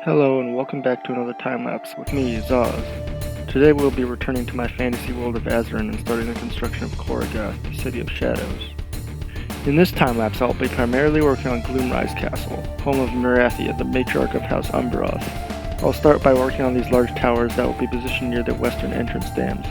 Hello and welcome back to another time-lapse with me, Zaz. Today we'll be returning to my fantasy world of Azerin and starting the construction of Korrigath, the City of Shadows. In this time-lapse I'll be primarily working on Gloomrise Castle, home of Merathia, the matriarch of House Umbroth. I'll start by working on these large towers that will be positioned near the western entrance dams.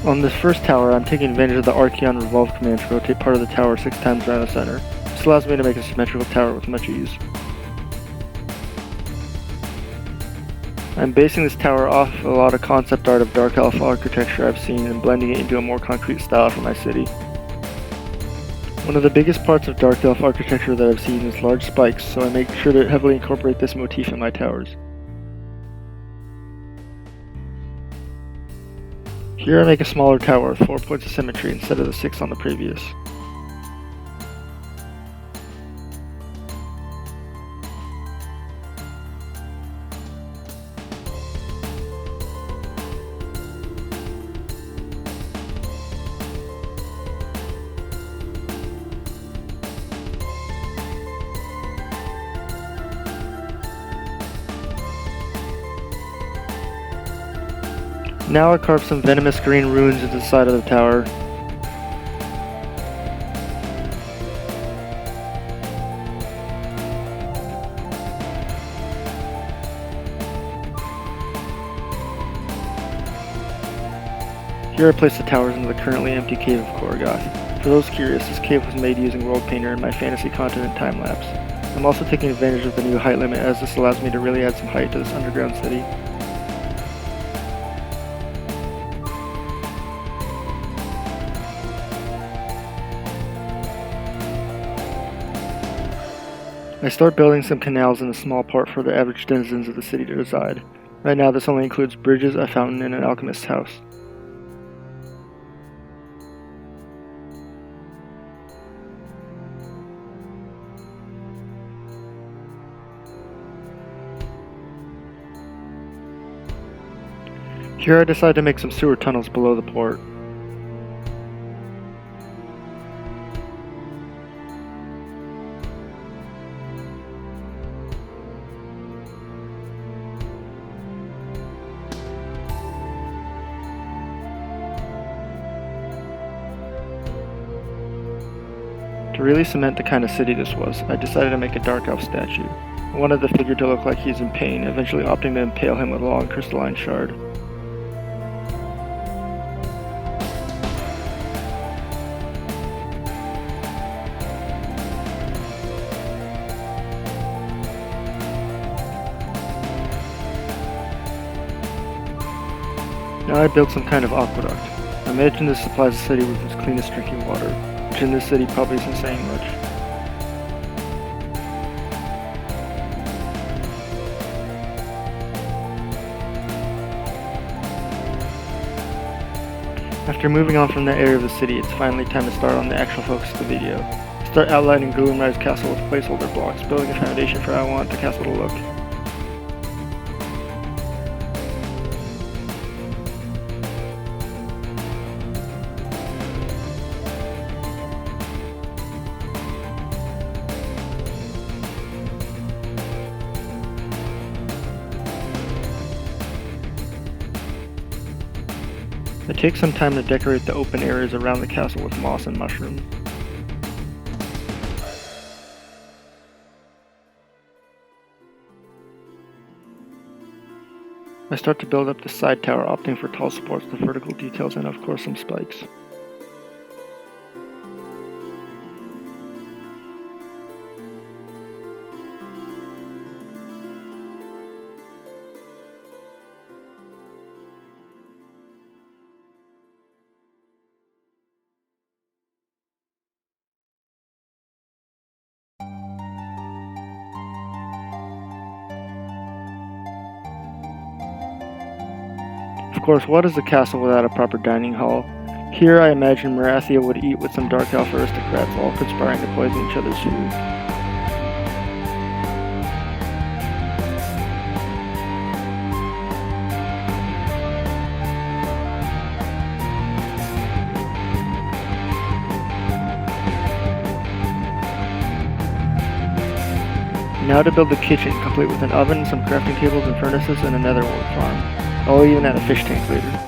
On this first tower, I'm taking advantage of the Archeon Revolve command to rotate part of the tower 6 times around the center. This allows me to make a symmetrical tower with much ease. I'm basing this tower off a lot of concept art of Dark Elf architecture I've seen and blending it into a more concrete style for my city. One of the biggest parts of Dark Elf architecture that I've seen is large spikes, so I make sure to heavily incorporate this motif in my towers. Here I make a smaller tower with 4 points of symmetry instead of the 6 on the previous. Now I carve some venomous green runes into the side of the tower. Here I place the towers into the currently empty cave of Korrigath. For those curious, this cave was made using World Painter in my fantasy content Timelapse. I'm also taking advantage of the new height limit, as this allows me to really add some height to this underground city. I start building some canals in a small part for the average denizens of the city to reside. Right now this only includes bridges, a fountain, and an alchemist's house. Here I decide to make some sewer tunnels below the port. To really cement the kind of city this was, I decided to make a Dark Elf statue. I wanted the figure to look like he's in pain, eventually opting to impale him with a long crystalline shard. Now I built some kind of aqueduct. I imagine this supplies the city with its cleanest drinking water, which in this city probably isn't saying much. After moving on from that area of the city, it's finally time to start on the actual focus of the video. Start outlining Gloomrise Castle with placeholder blocks, building a foundation for how I want the castle to look. I take some time to decorate the open areas around the castle with moss and mushrooms. I start to build up the side tower, opting for tall supports, the vertical details, and of course some spikes. Of course, what is a castle without a proper dining hall? Here I imagine Merathia would eat with some Dark Elf aristocrats, all conspiring to poison each other's food. Now to build the kitchen, complete with an oven, some crafting tables and furnaces, and a netherworld farm. I'll even add a fish tank later.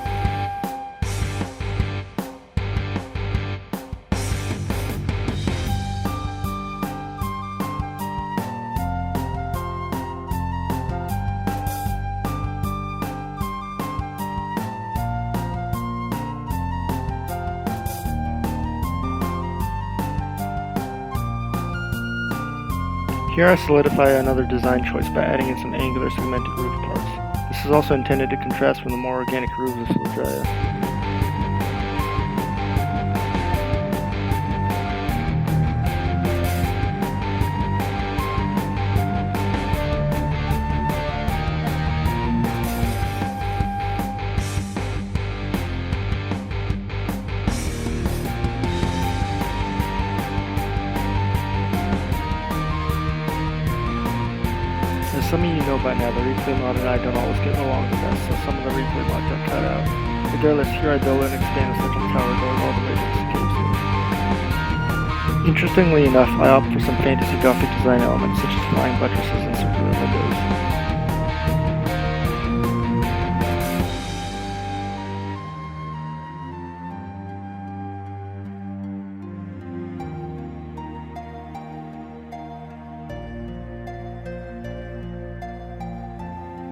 Here I solidify another design choice by adding in some angular segmented roof parts. This is also intended to contrast from the more organic roofs of Sylvans. As some of you know by now, the replay mod and I don't always get along the best, so some of the replay mod got cut out. Regardless, here I build and expand a central tower going all the way to the cave ceiling. Interestingly enough, I opt for some fantasy gothic design elements such as flying buttresses and circular windows.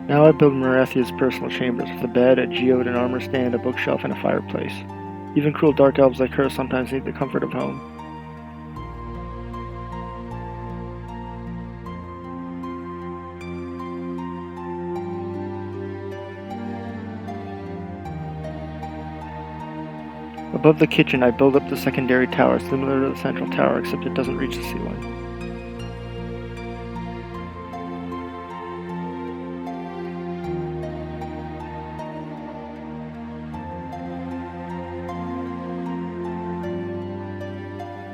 Now I build Marathia's personal chambers with a bed, a geode, an armor stand, a bookshelf, and a fireplace. Even cruel dark elves like her sometimes need the comfort of home. Above the kitchen I build up the secondary tower similar to the central tower, except it doesn't reach the ceiling.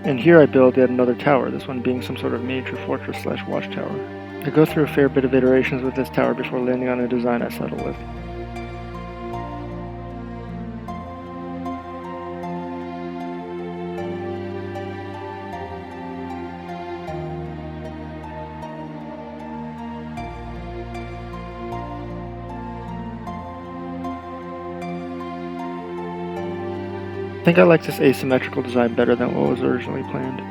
And here I build yet another tower, this one being some sort of miniature fortress / watchtower. I go through a fair bit of iterations with this tower before landing on a design I settle with. I think I like this asymmetrical design better than what was originally planned.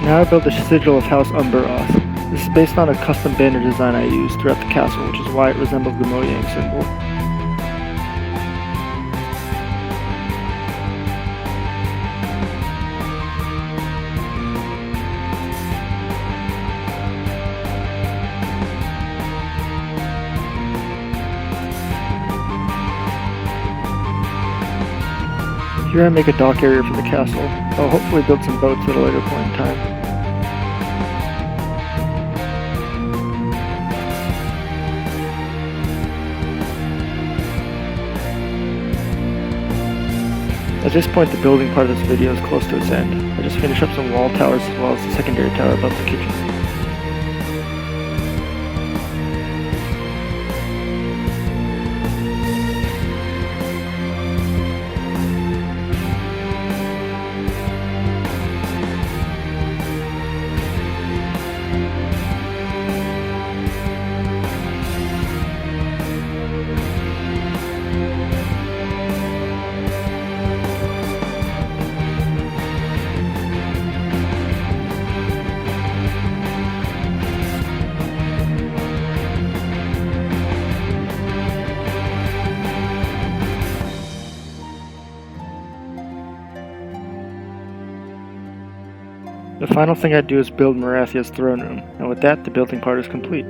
Now I build the sigil of House Umberoth. This is based on a custom banner design I used throughout the castle, which is why it resembles the Mojang symbol. Here I make a dock area for the castle. I'll hopefully build some boats at a later point in time. At this point the building part of this video is close to its end. I just finished up some wall towers as well as the secondary tower above the kitchen. The final thing I do is build Marathia's throne room, and with that the building part is complete.